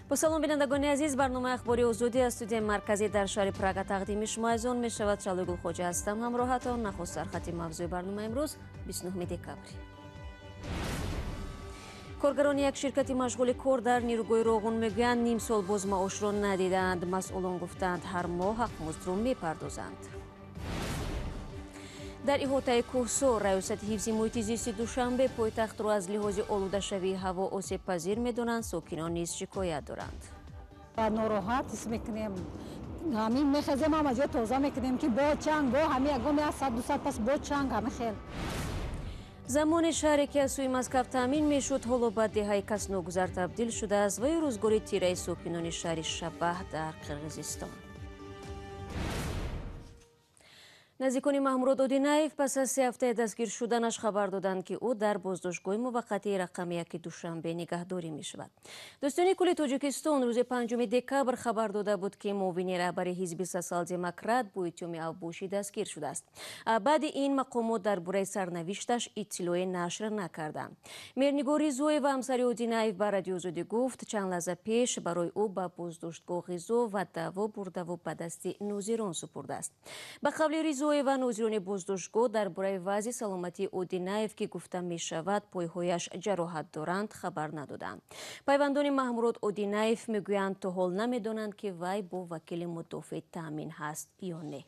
با سلام بینندگان عزیز، برنامه اخباری آزادی از استودیوی مرکزی در شهر پراگ تقدیم شما از آن می شود. شالوی گلخوجه هستم. همراهتان. نخست سرخط موضوع برنامه امروز 29 دکبر. کارگران یک شرکت مشغول کار در نیروگاه روغن میگویند نیم سال باز معاش را ندیدند. مسئولان گفتند هر ماه حق مزد را میپردازند. در احاطه کوهسار ریاست حفظ محیط زیست دوشنبه پایتخت را از لحاظ آلوده شوی هوا آسیب پذیر میدانند. ساکنان نیز شکایت دارند. ناراحت است میکنیم. همین میخزیم هم از تازه میکنیم که با چنگ با همین اگه از 100-200 پس با چنگ همه خیل. زمان شهری که از سوی مسکو تامین میشد حالا به دهه کسنوگذر تبدیل شده است و روزگاری تیره ساکنان شهر شبه در قرقیزستان. نزدیکان محمود اودینایف پس از 3 هفته دستگیر شدنش خبر دادند که او در بازداشتگاه موقتی رقم 1 دوشنبه نگهداری می شود. دوستان کل تاجیکستان روز 5 دکبر خبر داده بود که معاون رهبر حزب سوسیال دموکرات با اتهام اوباشی دستگیر شده است. بعد این مقامات درباره سرنوشتش اطلاعی نشر نکردند. میرنگار ریزوی و همسر اودینایف به رادیو آزادی گفت چند لحظه پیش برای او به بازداشتگاه غذا و دوا برده و به دست نوزیران سپرده است. به قول ریزوی و نوزیران بازداشتگاه درباره وضع سلامتی اودینایف که گفته می شود پایهایش جراحت دارند خبر ندادند. پیوندان محمود اودینایف میگویند تا حال نمیدانند که وی با وکیل مدافع تامین هست یا نه.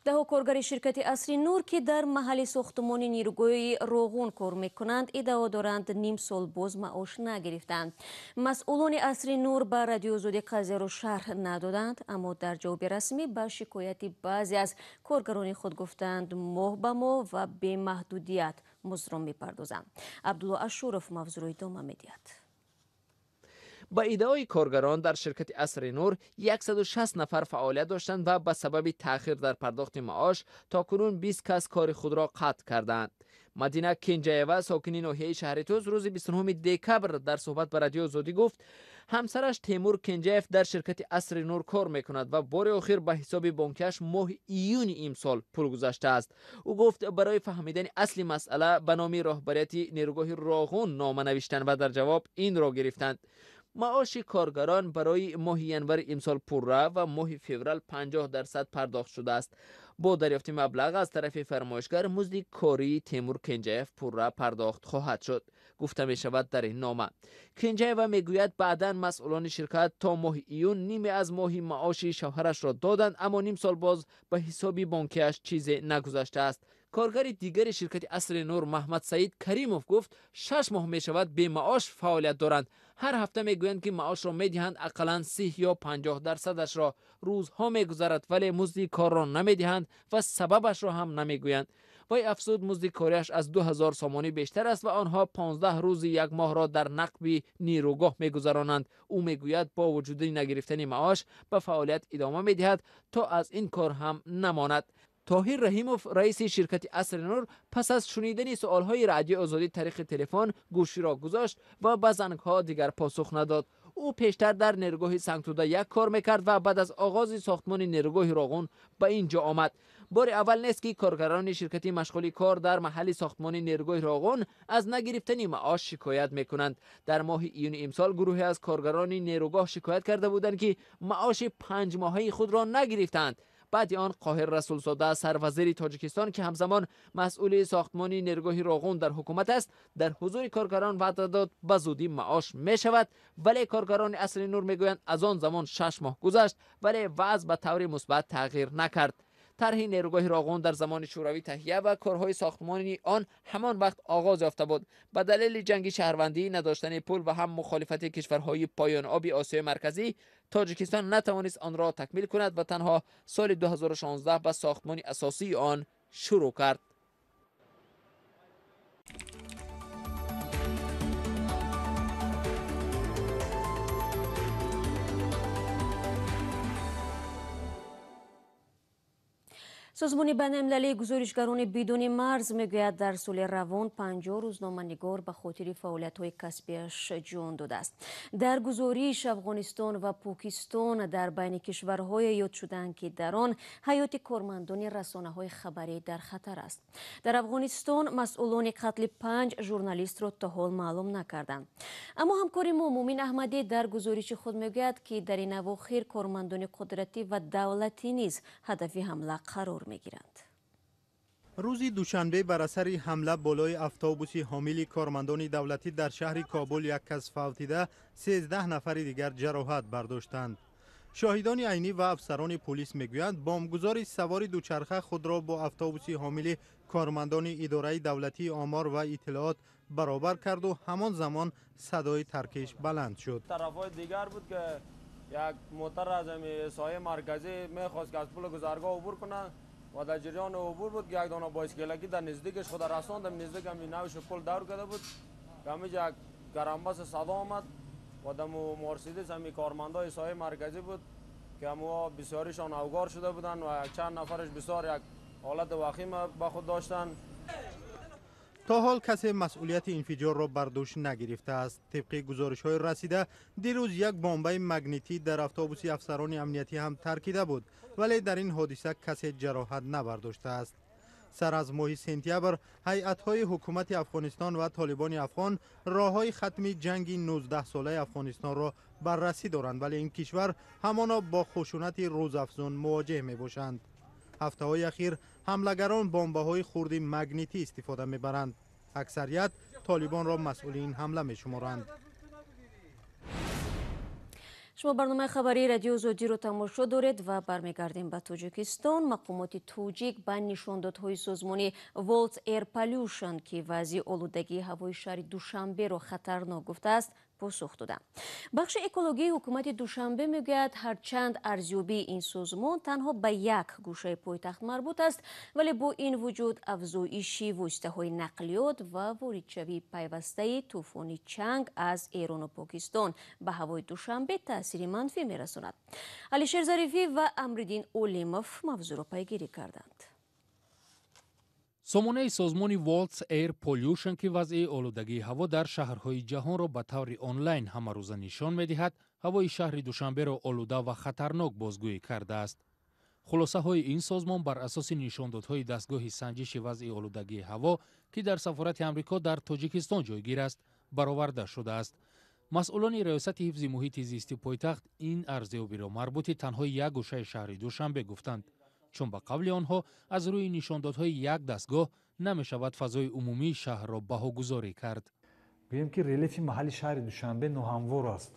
ده کارگر شرکت عصری نور که در محل ساختمان نیروگاه روغن کار میکنند ادعا دارند نیم سال باز معاش نگرفتند. مسئولان عصری نور به رادیو آزادی قضیه را شرح ندادند، اما در جواب رسمی به شکایت بعضی از کارگران خود گفتند ماه به ماه و به محدودیت مزد را میپردازند. عبدالله اشورف موضوع را ادامه میدهد. با ادعای کارگران در شرکت عصری نور 160 نفر فعالیت داشتند و به سبب تأخیر در پرداخت معاش تاکنون 20 کس کار خود را قطع کردند. مدینه کنجایوا ساکن ناحیه شهرتوز روز 29 دکبر در صحبت با رادیو آزادی گفت همسرش تیمور کنجایف در شرکت عصری نور کار میکند و بار آخر به حساب بانکیش ماه ایون امسال پول گذاشته است. او گفت برای فهمیدن اصلی مسئله به نام راهبریت نیروگاه روغن نامه نوشتند و در جواب این را گرفتند. معاش کارگران برای ماه ینور امسال پرره و ماه فوریه 50% پرداخت شده است. با دریافت مبلغ از طرف فرمایشگر مزد کاری تیمور کنجایف پرره پرداخت خواهد شد. گفته می شود در این نامه. کنجایف میگوید بعداً مسئولان شرکت تا ماه ایون نیمه از ماه معاش شوهرش را دادند، اما نیم سال باز به حساب بانکیش چیزی نگذاشته است. کارگر دیگر شرکت عصری نور محمد سعید کریموف گفت 6 ماه می شود به معاش فعالیت دارند. هر هفته میگویند که معاش را میدهند، اقلا 30 یا 50% را. روزها میگذرد ولی مزد کار را نمیدهند و سببش را هم نمیگویند. وی افزود مزد کاریش از 2000 سامانی بیشتر است و آنها 15 روز یک ماه را در نقب نیروگاه میگذرانند. او میگوید با وجود نگرفتن معاش به فعالیت ادامه میدهد تا از این کار هم نماند. طاهر رحیموف رئیس شرکت عصری نور پس از شنیدن سوالهای رادیو آزادی طریق تلفن گوشی را گذاشت و به زنگ‌ها دیگر پاسخ نداد. او پیشتر در نیروگاه سنگتوده 1 کار میکرد و بعد از آغاز ساختمان نیروگاه روغن به اینجا آمد. بار اول نیست که کارگران شرکتی مشغول کار در محل ساختمان نیروگاه روغن از نگرفتن معاش شکایت میکنند. در ماه ایون امسال گروهی از کارگران نیروگاه شکایت کرده بودند که معاش 5 ماهه خود را نگرفتند. بعد آن قاهر رسولزاده سروزیر تاجیکستان که همزمان مسئول ساختمان نیروگاه روغن در حکومت است در حضور کارگران وعده داد به زودی معاش می شود، ولی کارگران عصری نور میگویند از آن زمان 6 ماه گذشت ولی وضع به طور مثبت تغییر نکرد. طرح نیروگاه روغن در زمان شوروی تهیه و کارهای ساختمانی آن همان وقت آغاز یافته بود. به دلیل جنگ شهروندی، نداشتن پول و هم مخالفت کشورهای پایان آب آسیای مرکزی، تاجیکستان نتوانست آن را تکمیل کند و تنها سال 2016 به ساختمان اساسی آن شروع کرد. سازمان بین‌المللی گزارشگران بدون مرز میگوید در سال روان 50 روزنامه‌نگار به خاطر فعالیت‌های کسبیش جان داده است. در گزارش افغانستان و پاکستان در بین کشورهای یاد شدند که در آن حیات کارمندان رسانه‌های خبری در خطر است. در افغانستان مسئولان قتل 5 ژورنالیست را تا حال معلوم نکردند. اما همکار ما مومن احمدی در گزارش خود میگوید که در این اواخر کارمندان قدرتی و دولتی نیز هدف حمله قرار میگیرند. روز دوشنبه بر اثر حمله بالای اتوبوس حامل کارمندان دولتی در شهر کابل یک کس فوتیده 13 نفر دیگر جراحت برداشتند. شاهدان عینی و افسران پلیس میگویند بمبگذار سوار دوچرخه خود را با اتوبوس حامل کارمندان اداره دولتی آمار و اطلاعات برابر کرد و همان زمان صدای ترکش بلند شد. طرفای دیگر بود که یک موتر از سایه مرکزی میخواست که از پل گذرگاه عبور کنه و در جریان عبور بود که یک دانه بایسکلکی در نزدیکش خود رساند. نزدیک هم نوش پل دور کرده بود که همینجا یک گرمبس صدا آمد و در مرسیدس همی کارمندای سایه مرکزی بود که همو بسیاریشان اوگار شده بودند و چند نفرش بسیار یک حالت وخیم به خود داشتند. تا حال کسی مسئولیت انفجار را بر دوش نگرفته است. طبق گزارش‌های رسیده دیروز یک بمب مگنیتی در اتوبوس افسران امنیتی هم ترکیده بود ولی در این حادثه کسی جراحت نبرداشته است. سر از ماه سپتامبر هیئت‌های حکومت افغانستان و طالبان افغان راه‌های ختم جنگ 19 ساله افغانستان را بررسی دارند ولی این کشور همانا با خشونت روزافزون مواجه می‌باشند. هفته‌های اخیر حملگران بمب‌های خرد مگنیتی استفاده می‌برند. اکثریت طالبان را مسئول این حمله می‌شمارند. شما برنامه خبری رادیو زودی رو تماشا دارید و برمیگردیم به تاجیکستان. مقامات توجیک به نشاندادهای سازمان والتس ایر پالیوشن که وضع آلودگی هوای شهر دوشنبه را خطرناک گفته است پاسخ دادند. بخش اکولوژی حکومت دوشنبه میگوید هرچند ارزیابی این سازمان تنها به یک گوشه پایتخت مربوط است ولی با این وجود افزایش واسطه‌های نقلیات و واردشوی پیوسته طوفان چنگ از ایران و پاکستان به هوای دوشنبه تاثیر منفی میرساند. علیشیر ظریفی و امرالدین اولیموف موضوع را پیگیری کردند. سامانه سازمان والتس ایر پالیوشن که وضع آلودگی هوا در شهرهای جهان را به طور آنلاین همه روزه نشان می‌دهد، هوای شهر دوشنبه را آلوده و خطرناک بازگویی کرده است. خلاصه های این سازمان بر اساس نشاندادهای دستگاه سنجش وضع آلودگی هوا که در سفارت آمریکا در تاجیکستان جایگیر است، برآورده شده است. مسئولان ریاست حفظ محیط زیست پایتخت این ارزیابی را مربوط تنها یک گوشه شهر دوشنبه گفتند، چون به قول آنها از روی نشاندادهای یک دستگاه نمی شود فضای عمومی شهر را بهاگذاری کرد. بگیم که ریلیف محلی شهر دوشنبه ناهموار است.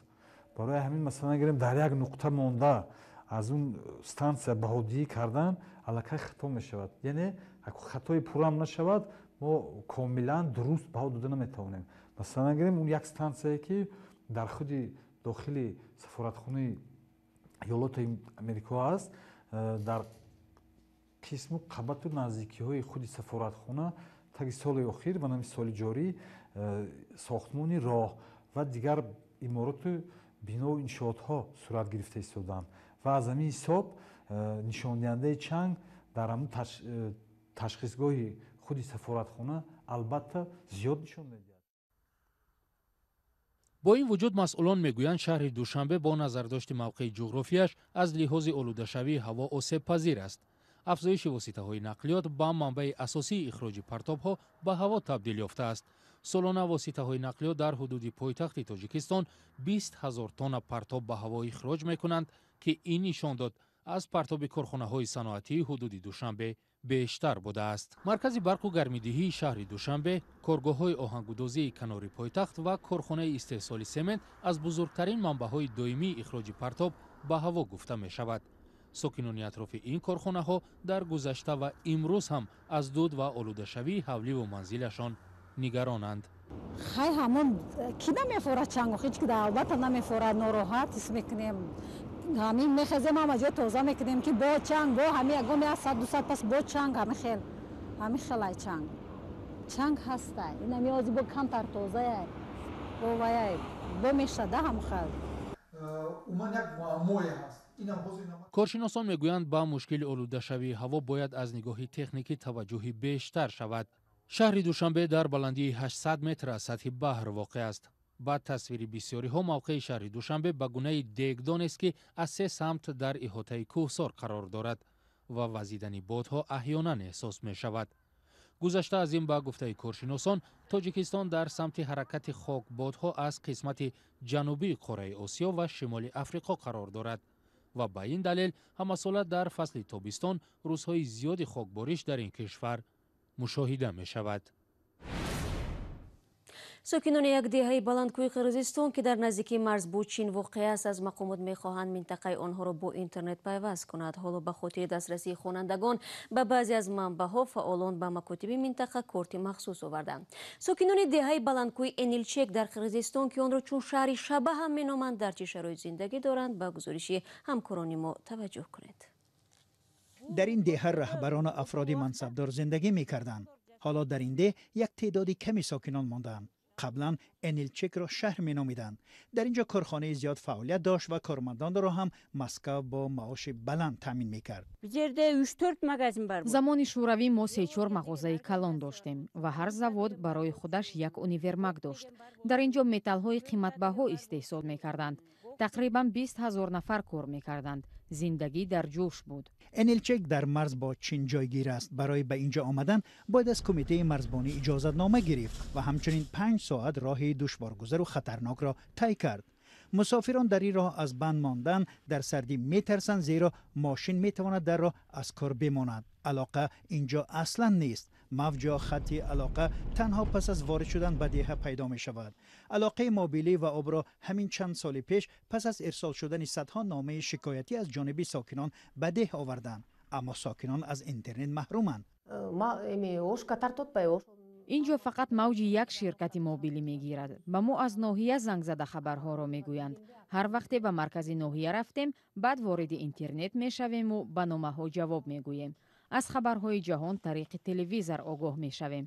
برای همین مثلا گریم در یک نقطه مانده از اون ستانسیا بهادی کردن الکی خطا می شود. یعنی خطای پورا هم نشود ما کاملا درست بها داده نمیتوانیم. مثلا گریم اون یک ستانسیایی که در خود داخل سفارتخانه ایالات امریکا است در قسم قبط و نزدیکی های خود سفارتخانه تا سال اخیر و نمی سال جاری ساختمان راه و دیگر امارات بنا و انشاءات ها صورت گرفته ایستادند و از همین حساب نشان دهنده چنگ در همون تشخیصگاه خود سفارتخانه البته زیاد نشان میدهد. با این وجود مسئولان میگویند شهر دوشنبه با نظرداشت موقع جغرافیاش از لحاظ آلوده شوی هوا آسیب پذیر است. افزایش واسطه‌های نقلیات با منبع اساسی اخراج پرتاب‌ها به هوا تبدیل یافته است. سالانه واسطه‌های نقلیات در حدود پایتخت تاجیکستان 20,000 تن پرتاب به هوا اخراج می‌کنند که این نشان داد از پرتاب کارخانه‌های صنعتی حدود دوشنبه بیشتر بوده است. مرکز برق و گرمیدهی شهر دوشنبه، کارگاه‌های آهنگودازی کنار پایتخت و کارخانه استحصال سمنت از بزرگترین منبع‌های دائمی اخراج پرتاب به هوا گفته می‌شود. ساکنان اطراف این کارخانه ها در گذشته و امروز هم از دود و آلوده شوی حولی و منزلشان نگرانند. خیلی همون کی نمیفورد چنگ هیچ که در البته نمیفورد ناراحت است میکنیم همین میخزیم هم از تازه میکنیم که با چنگ با همین اگه 100-200 پس با چنگ همین خیلی چنگ هسته این همی آزی با کمتر تازه با میشده هم خیلی اومن یک معموی هست коршиносон мегӯянд ба мушкили олудашавии ҳаво бояд аз нигоҳи техникӣ таваҷҷӯҳи бештар шавад. шаҳри душанбе дар баландии 800 метр аз сатҳи баҳр воқеъ аст. ба тасвири бисёриҳо мавқеи шаҳри душанбе ба гунаи дегдонест ки аз се самт дар иҳотаи кӯҳсор қарор дорад ва вазидани бодҳо аҳёнан эҳсос мешавад. гузашта аз ин ба гуфтаи коршиносон, тоҷикистон дар самти ҳаракати хокбодҳо аз қисмати ҷанубии қораи осиё ва шимоли африқо қарор дорад ва ба ин далел ҳамасола дар фасли тобистон рӯзҳои зиёди хокбориш дар ин кишвар мушоҳида мешавад. сокинони як деҳаи баландкӯҳи қирғизистон ки дар наздикии марз бо чин воқеъ аст, аз мақомот мехоҳанд минтақаи онҳоро бо интернет пайваст кунад. ҳоло ба хотири дастрасии хонандагон ба баъзе аз манбаъҳо фаъолон ба макотиби минтақа корти махсус оварданд. сокинони деҳаи баландкӯҳи Энилчек дар қирғизистон ки онро чун шаҳри шабаҳ ҳам меноманд, дар чӣ шароит зиндагӣ доранд? Ба гузориши ҳамкорони мо таваҷҷӯҳ кунед. дар ин деҳа раҳбарон ва афроди мансабдор зиндагӣ мекарданд. ҳоло дар ин деҳ як теъдоди ками сокинон мондаанд. қаблан Энилчекро шаҳр меномиданд. дар инҷо корхонаи зиёд фаъолият дошт ва кормандонро ҳам Москав бо маоши баланд таъмин мекард. замони шӯравӣ мо 3-4 мағозаи калон доштем ва ҳар завод барои худаш як универмаг дошт. дар инҷо металлҳои қиматбаҳо истеҳсол мекарданд. тақрибан 20 000 нафар кор мекарданд. зиндагӣ дар ҷӯш буд. Энилчек дар марз бо чин ҷойгир аст. барои ба инҷо омадан бояд аз кумитаи марзбонӣ иҷозатнома гирифт ва ҳамчунин 5 соат роҳи душворгузару хатарнокро тай кард. мусофирон дар ин роҳ аз банд мондан дар сардӣ метарсанд, зеро мошин метавонад дар роҳ аз кор бемонад. алоқа инҷо аслан нест. мавҷо хатти алоқа танҳо пас аз ворид шудан ба деҳа пайдо мешавад. алоқаи мобилӣ ва обро ҳамин чанд соли пеш пас аз ирсол шудани садҳо номаи шикоятӣ аз ҷониби сокинон ба деҳ оварданд. аммо сокинон аз интернет маҳруманд. инҷо фақат мавҷи як ширкати мобилӣ мегирад. ба мо аз ноҳия зангзада хабарҳоро мегӯянд. ҳар вақте ба маркази ноҳия рафтем, баъд вориди интернет мешавему ба номаҳо ҷавоб мегӯем. аз хабарҳои ҷаҳон тариқи телевизор огоҳ мешавем.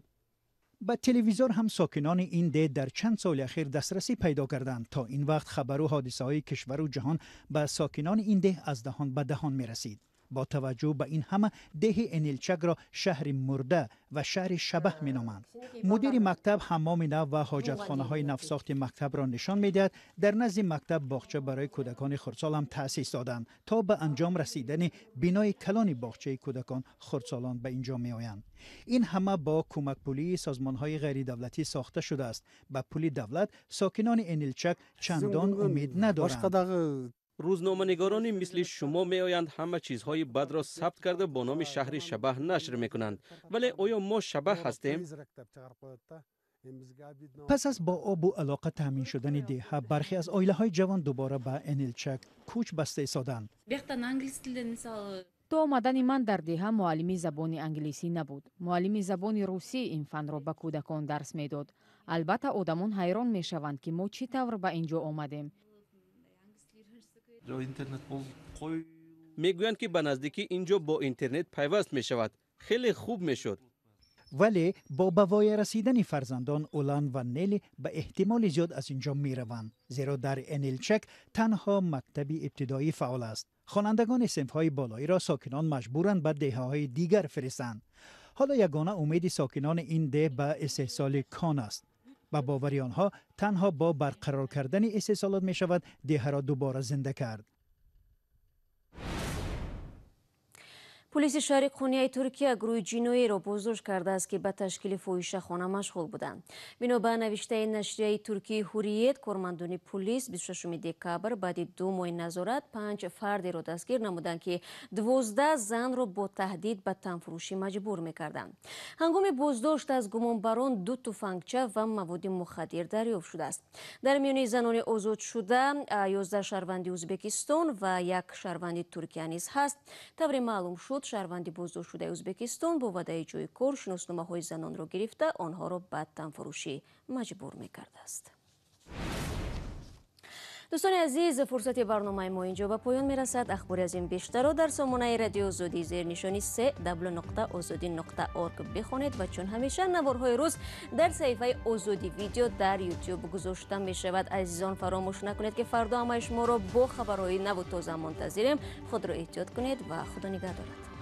ба телевизор ҳам сокинони ин деҳ дар чанд соли ахир дастрасӣ пайдо карданд. то ин вақт хабару ҳодисаҳои кишвару ҷаҳон ба сокинони ин деҳ аз доҳон ба доҳон мерасид. با توجه به این همه ده انیلچک را شهر مرده و شهر شبح مینامند. مدیر مکتب حمام نو و حاجتخانه های نفساخت مکتب را نشان میدهد. در نزد مکتب باغچه برای کودکان خردسال هم تأسیس دادند تا به انجام رسیدن بینای کلان باغچه کودکان خردسالان به اینجا می آیند. این همه با کمک پولی سازمان های غیر دولتی ساخته شده است. به پول دولت ساکنان انیلچک چندان امید ندارند. روزنامه‌نگارانی مثل شما میآیند همه چیزهای بد را ثبت کرده با نام شهر شبح نشر میکنند، ولی آیا ما شبح هستیم؟ پس از با آب و علاقه تامین شدن دیها برخی از عائله های جوان دوباره به انیلچک کوچ بسته ایستادند. تو آمدن من در دیها معلمی زبان انگلیسی نبود. معلمی زبان روسی این فن را به کودکان درس میداد. البته آدمان حیران میشوند که ما چی طور به اینجا آمدیم. میگویند که به نزدیکی اینجا با اینترنت پیوست می شود. خیلی خوب می شد. ولی با بوای رسیدن فرزندان اولان و نیلی به احتمال زیاد از اینجا می روند. زیرا در انیلچک تنها مکتبی ابتدایی فعال است. خوانندگان صنف‌های بالایی را ساکنان مجبورند به دهه‌های دیگر فرستند. حالا یگانه امید ساکنان این ده به استحصال کان است. با باوری آنها تنها با برقرار کردن استحصالات می شود دیه را دوباره زنده کرد. پلیس شهر قونیای ترکیه گروه جینویی را بازداشت کرده است که به تشکیل فاحشه‌خانه مشغول بودند. بنا به نوشته نشریه ترکی هوریت، کارمندان پلیس 26 دکبر بعد 2 ماه نظارت 5 فرد را دستگیر نمودند که 12 زن را با تهدید به تنفروشی مجبور می‌کردند. هنگام بازداشت از گمانبران 2 تفنگچه و مواد مخدر دریافت شده است. در میان زنان آزاد شده 11 شهروند ازبکستان و 1 شهروند ترکیه نیز هست. طور معلوم شد شهروندی بازداشت شده ازبکستان با وعده جای کار شناسنامه‌های زنان را گرفته آنها را به تنفروشی مجبور می‌کرده است. دوستان عزیز، فرصت برنامه ما اینجا به پایان میرسد. اخباری از این بیشتر را در سامانه رادیو آزادی زیرنشانی www.azodi.org بخوانید و چون همیشه نوارهای روز در صفحه آزادی ویدیو در یوتیوب گذاشته می شود. عزیزان فراموش نکنید که فردا همه شما را با خبرهای نو و تازه منتظریم. خود را احتیاط کنید و خدا نگهدارد.